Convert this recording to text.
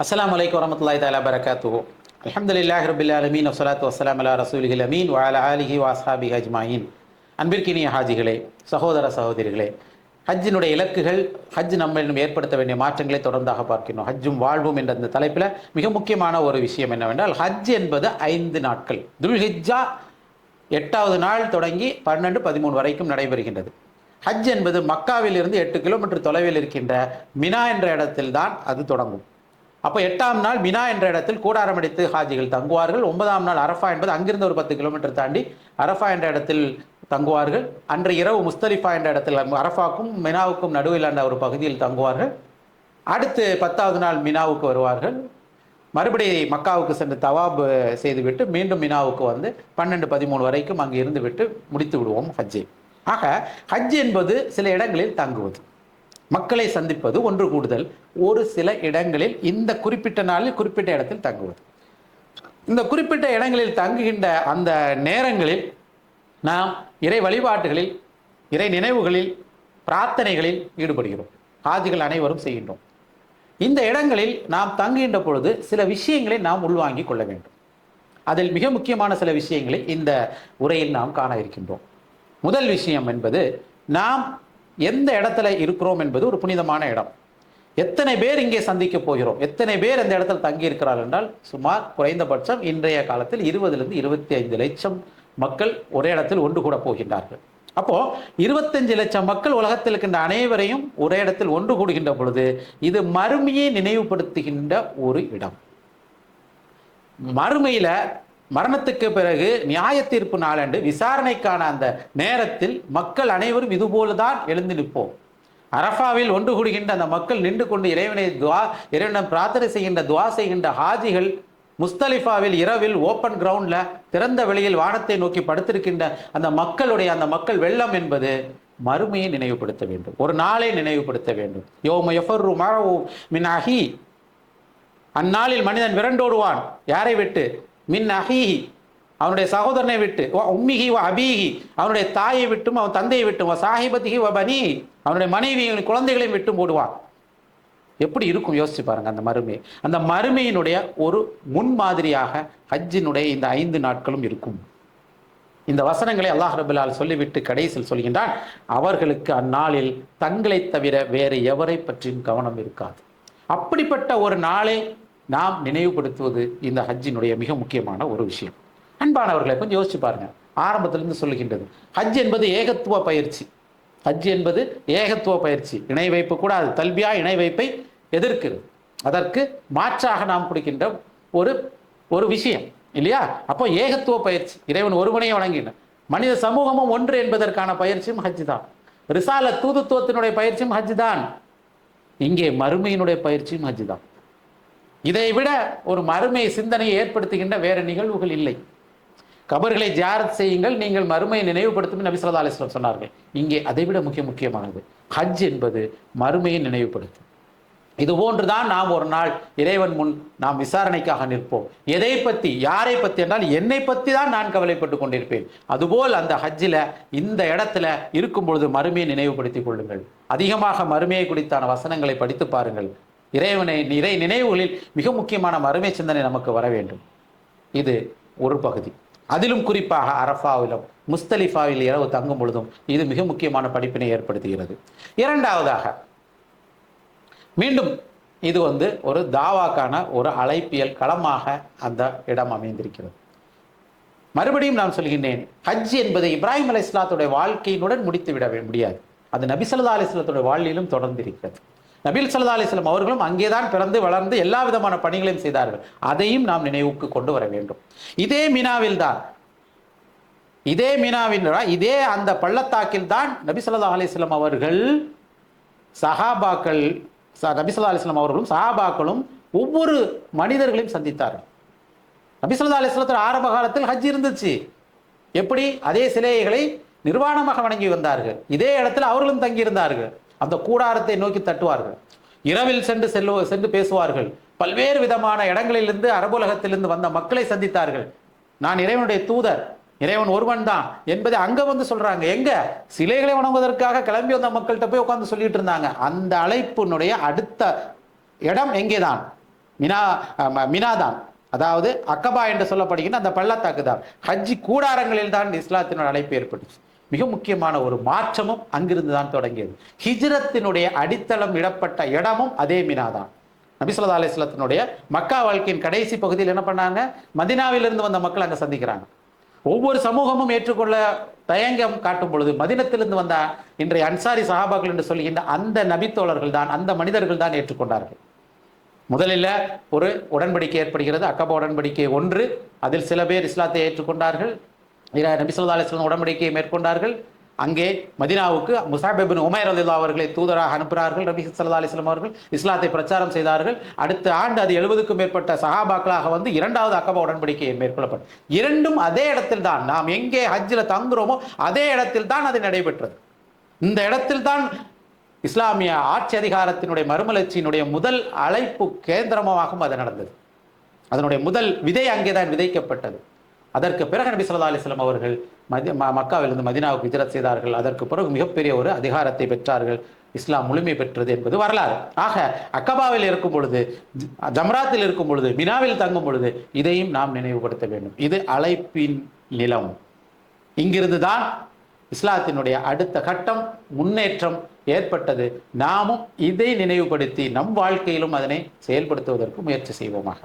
அஸ்ஸலாமு அலைக்கும் வரஹ்மத்துல்லாஹி தஆலா பரகாத்துஹு. அல்ஹம்துலில்லாஹி ரப்பில் ஆலமீன் வஸ்ஸலாத்து வஸ்ஸலாமு அலா ரசூலிஹில் அமீன் வ அலா ஆலிஹி வ அஸ்ஹாபிஹி அஜ்மாயின். அன்பிற்கினிய ஹாஜிகளே, சகோதர சகோதரிகளே, ஹஜ்ஜினுடைய இலக்குகள், ஹஜ் நம்மிடம் ஏற்படுத்த வேண்டிய மாற்றங்களை தொடர்ந்தாக பார்க்கிறோம். ஹஜ்ஜும் வாழ்வும் என்ற இந்த தலைப்பில் மிக முக்கியமான ஒரு விஷயம் என்னவென்றால், ஹஜ் என்பது 5 நாட்கள். துல்ஹிஜ்ஜா 8வது நாள் தொடங்கி 12, 13 வரைக்கும் நடைபெறுகின்றது. ஹஜ் என்பது மக்காவில் இருந்து 8 கிலோமீட்டர் தொலைவில் இருக்கின்ற மினா என்ற இடத்தில் தான் அது தொடங்கும். அப்போ 8ஆம் நாள் மினா என்ற இடத்தில் கூடாரம் அடித்து ஹாஜிகள் தங்குவார்கள். 9ஆம் நாள் அரஃபா என்பது அங்கிருந்து ஒரு 10 கிலோமீட்டர் தாண்டி அரஃபா என்ற இடத்தில் தங்குவார்கள். அன்று இரவு முஸ்தலிஃபா என்ற இடத்தில் அரஃபாவுக்கும் மினாவுக்கும் நடுவில் என்ற ஒரு பகுதியில் தங்குவார்கள். அடுத்து 10வது நாள் மினாவுக்கு வருவார்கள். மறுபடி மக்காவுக்கு சென்று தவாப் செய்துவிட்டு மீண்டும் மினாவுக்கு வந்து 12, 13 வரைக்கும் அங்கு இருந்து விட்டு முடித்து விடுவோம் ஹஜ்ஜை. ஆக ஹஜ் என்பது சில இடங்களில் தங்குவது, மக்களை சந்திப்பது, ஒன்று கூடுதல், ஒரு சில இடங்களில் இந்த குறிப்பிட்ட நாளில் குறிப்பிட்ட இடத்தில் தங்குவது. இந்த குறிப்பிட்ட இடங்களில் தங்குகின்ற அந்த நேரங்களில் நாம் இறை வழிபாட்டுகளில், இறை நினைவுகளில், பிரார்த்தனைகளில் ஈடுபடுகிறோம். ஹாஜிகள் அனைவரும் செய்கின்றோம். இந்த இடங்களில் நாம் தங்குகின்ற பொழுது சில விஷயங்களை நாம் உள்வாங்கிக் கொள்ள வேண்டும். அதில் மிக முக்கியமான சில விஷயங்களை இந்த உரையில் நாம் காண இருக்கின்றோம். முதல் விஷயம் என்பது, நாம் எந்த இடத்துல இருக்கிறோம் என்பது ஒரு புனிதமான இடம். எத்தனை பேர் இங்கே சந்திக்க போகிறோம், எத்தனை பேர் அந்த இடத்தில் தங்கி இருக்கிறார்கள் என்றால், சுமார் குறைந்தபட்சம் இன்றைய காலத்தில் 20 to 25 லட்சம் மக்கள் ஒரே இடத்தில் ஒன்று கூட போகின்றார்கள். அப்போ 25 லட்சம் மக்கள் உலகத்தில் இருக்கின்ற அனைவரையும் ஒரே இடத்தில் ஒன்று கூடுகின்ற பொழுது இது மறுமையை நினைவுபடுத்துகின்ற ஒரு இடம். மறுமையில மரணத்துக்கு பிறகு நியாய தீர்ப்பு நாளன்று விசாரணைக்கான அந்த நேரத்தில் மக்கள் அனைவரும் இதுபோலதான் எழுந்து நிற்போம். அரஃபாவில் ஒன்று கூடுகின்ற அந்த மக்கள் நின்று கொண்டு இறைவனிடம் பிரார்த்தனை செய்கின்ற, துவா செய்கின்ற ஹாஜிகள் முஸ்தலிஃபாவில் இரவில் ஓப்பன் கிரவுண்ட்ல திறந்த வெளியில் வானத்தை நோக்கி படுத்திருக்கின்ற அந்த மக்கள் வெள்ளம் என்பது மறுமையை நினைவுபடுத்த வேண்டும், ஒரு நாளை நினைவுபடுத்த வேண்டும். யௌம யஃபர்ரு மரஉ மின் அஹி, அந்நாளில் மனிதன் விரண்டோடுவான். யாரை விட்டு? மின் அஹீஹி, அவனுடைய சகோதரனை விட்டு. உம்மிஹி வ அபீஹி, அவனுடைய தாயை விட்டும் அவன் தந்தையை விட்டும். சாஹிபத்திஹி வ பனி, அவனுடைய மனைவியின் குழந்தைகளையும் விட்டும் போடுவான். எப்படி இருக்கும் யோசிச்சு பாருங்க அந்த மறுமை. அந்த மறுமையினுடைய ஒரு முன்மாதிரியாக ஹஜ்ஜினுடைய இந்த 5 நாட்களும் இருக்கும். இந்த வசனங்களை அல்லாஹ் ரப்பல் ஆலமீன் சொல்லிவிட்டு கடைசியில் சொல்கின்றான், அவர்களுக்கு அந்நாளில் தங்களை தவிர வேறு எவரை பற்றியும் கவனம் இருக்காது. அப்படிப்பட்ட ஒரு நாளை நாம் நினைவுபடுத்துவது இந்த ஹஜ்ஜினுடைய மிக முக்கியமான ஒரு விஷயம். அன்பானவர்களை கொஞ்சம் யோசிச்சு பாருங்க. ஆரம்பத்திலிருந்து சொல்லுகின்றது, ஹஜ் என்பது ஏகத்துவ பயிற்சி. ஹஜ் என்பது ஏகத்துவ பயிற்சி. இணை வைப்பு கூடாது. தல்பியா இணை வைப்பை எதிர்க்கிறது. அதற்கு மாற்றாக நாம் கொடுக்கின்ற ஒரு விஷயம் இல்லையா? அப்போ ஏகத்துவ பயிற்சி, இறைவன் ஒருவனையே வணங்கின மனித சமூகமும் ஒன்று என்பதற்கான பயிற்சியும் ஹஜ் தான். ரிசால தூதுத்துவத்தினுடைய பயிற்சியும் ஹஜ் தான். இங்கே மறுமையினுடைய பயிற்சியும் ஹஜ் தான். இதை விட ஒரு மறுமை சிந்தனையை ஏற்படுத்துகின்ற வேற நிகழ்வுகள் இல்லை. கபர்களை ஜியாரத் செய்யுங்கள், நீங்கள் மறுமையை நினைவுபடுத்தும் நபி ஸல்லல்லாஹு அலைஹி வஸல்லம் சொன்னார்கள். இங்கே அதை விட முக்கியமானது ஹஜ் என்பது மறுமையை நினைவுபடுத்தும். இது போன்றுதான் நாம் ஒரு நாள் இறைவன் முன் நாம் விசாரணைக்காக நிற்போம். எதை பற்றி, யாரை பற்றி என்றால் என்னை பற்றி தான் நான் கவலைப்பட்டு கொண்டிருப்பேன். அதுபோல் அந்த ஹஜ்ஜில் இந்த இடத்துல இருக்கும் பொழுது மறுமையை நினைவுபடுத்திக் கொள்ளுங்கள். அதிகமாக மறுமையை குறித்தான வசனங்களை படித்து பாருங்கள். இறை நினைவுகளில் மிக முக்கியமான மறுமை சிந்தனை நமக்கு வர வேண்டும். இது ஒரு பகுதி. அதிலும் குறிப்பாக அரஃபாவிலும் முஸ்தலிஃபாவில் இரவு தங்கும் பொழுதும் இது மிக முக்கியமான படிப்பினை ஏற்படுத்துகிறது. இரண்டாவதாக, மீண்டும் இது ஒரு தாவாக்கான ஒரு அழைப்பியல் களமாக அந்த இடம் அமைந்திருக்கிறது. மறுபடியும் நான் சொல்கின்றேன், ஹஜ் என்பதை இப்ராஹிம் அலைஹிஸ்ஸலாத்துடைய வாழ்க்கையினுடன் முடித்து விட முடியாது. அது நபி ஸல்லல்லாஹு அலைஹி வஸல்லத்துடைய வாழ்விலும் தொடர்ந்து இருக்கிறது. நபி ஸல்லல்லாஹு அலைஹி வஸல்லம் அவர்களும் அங்கேதான் பிறந்து வளர்ந்து எல்லா விதமான பணிகளையும் செய்தார்கள். அதையும் நாம் நினைவுக்கு கொண்டு வர வேண்டும். இதே மினாவில் தான், இதே அந்த பள்ளத்தாக்கில் தான் நபி ஸல்லல்லாஹு அலைஹி வஸல்லம் அவர்கள் நபி ஸல்லல்லாஹு அலைஹி வஸல்லம் அவர்களும் சஹாபாக்களும் ஒவ்வொரு மனிதர்களையும் சந்தித்தார்கள். நபி ஸல்லல்லாஹு அலைஹி வஸல்லம் ஆரம்ப காலத்தில் ஹஜ் இருந்துச்சு. எப்படி? அதே சிலைகளை நிர்வாணமாக வணங்கி வந்தார்கள். இதே இடத்தில் அவர்களும் தங்கியிருந்தார்கள். அந்த கூடாரத்தை நோக்கி தட்டுவார்கள். இரவில் சென்று பேசுவார்கள். பல்வேறு விதமான இடங்களிலிருந்து, அரபுலகத்திலிருந்து வந்த மக்களை சந்தித்தார்கள். நான் இறைவனுடைய தூதர், இறைவன் ஒருவன் தான் என்பதை அங்க சொல்றாங்க. எங்க? சிலைகளை வணங்குவதற்காக கிளம்பி வந்த மக்கள்கிட்ட போய் உட்கார்ந்து சொல்லிட்டு இருந்தாங்க. அந்த அழைப்பினுடைய அடுத்த இடம் எங்கேதான்? மினா மினாதான், அதாவது அக்கபா என்று சொல்லப்படுகின்ற அந்த பள்ளத்தாக்கு தான். ஹஜ்ஜி கூடாரங்களில் தான் இஸ்லாத்தினுடைய அழைப்பு ஏற்பட்டுச்சு. மிக முக்கியமான ஒரு மாற்றமும் அங்கிருந்து தான் தொடங்கியது. ஹிஜ்ரத்தினுடைய அடித்தளம் இடப்பட்ட இடமும் அதே மினாதான். நபி ஸல்லல்லாஹு அலைஹி வஸல்லத்தினுடைய மக்கா வாழ்க்கையின் கடைசி பகுதியில் என்ன பண்ணாங்க, மதினாவிலிருந்து வந்த மக்கள் அங்கே சந்திக்கிறாங்க. ஒவ்வொரு சமூகமும் ஏற்றுக்கொள்ள தயங்கம் காட்டும் பொழுது மதினத்திலிருந்து வந்த இன்றைய அன்சாரி சஹாபாக்கள் என்று சொல்கின்ற அந்த நபித்தோழர்கள் தான், அந்த மனிதர்கள் தான் ஏற்றுக்கொண்டார்கள். முதலில் ஒரு உடன்படிக்கை ஏற்படுகிறது, அக்கபா உடன்படிக்கை 1. அதில் சில பேர் இஸ்லாத்தை ஏற்றுக்கொண்டார்கள். நபி ஸல்லல்லாஹு அலைஹி வஸல்லம் உடன்படிக்கையை மேற்கொண்டார்கள். அங்கே மதினாவுக்கு முஸஅப் இப்னு உமைர் ரலியல்லாஹு அவர்களை தூதராக அனுப்பினார்கள். நபி ஸல்லல்லாஹு அலைஹி வஸல்லம் அவர்கள் இஸ்லாத்தை பிரச்சாரம் செய்தார்கள். அடுத்த ஆண்டு அது 70க்கும் மேற்பட்ட சஹாபாக்களாக வந்து 2வது அக்கபா உடன்படிக்கையை மேற்கொள்ளப்பட்டது. இரண்டும் அதே இடத்தில் தான், நாம் எங்கே ஹஜ்ஜில் தங்குறோமோ அதே இடத்தில் தான் அது நடைபெற்றது. இந்த இடத்தில் தான் இஸ்லாமிய ஆட்சி அதிகாரத்தினுடைய மறுமலர்ச்சியினுடைய முதல் அழைப்பு கேந்திரமாகவும் அது நடந்தது. அதனுடைய முதல் விதை அங்கேதான் விதைக்கப்பட்டது. அதற்கு பிறகு நபி ஸல்லல்லாஹு அலைஹி வஸல்லம் அவர்கள் மக்காவிலிருந்து மதீனாவுக்கு ஹிஜ்ரத் செய்தார்கள். அதற்கு பிறகு மிகப்பெரிய ஒரு அதிகாரத்தை பெற்றார்கள். இஸ்லாம் முழுமை பெற்றது என்பது வரலாறு. ஆக அக்கபாவில் இருக்கும் பொழுது, ஜம்ராத்தில் இருக்கும் பொழுது, மினாவில் தங்கும் பொழுது இதையும் நாம் நினைவுபடுத்த வேண்டும். இது அழைப்பின் நிலம். இங்கிருந்து தான் இஸ்லாத்தினுடைய அடுத்த கட்டம் முன்னேற்றம் ஏற்பட்டது. நாமும் இதை நினைவுபடுத்தி நம் வாழ்க்கையிலும் அதனை செயல்படுத்துவதற்கு முயற்சி செய்வோமாக.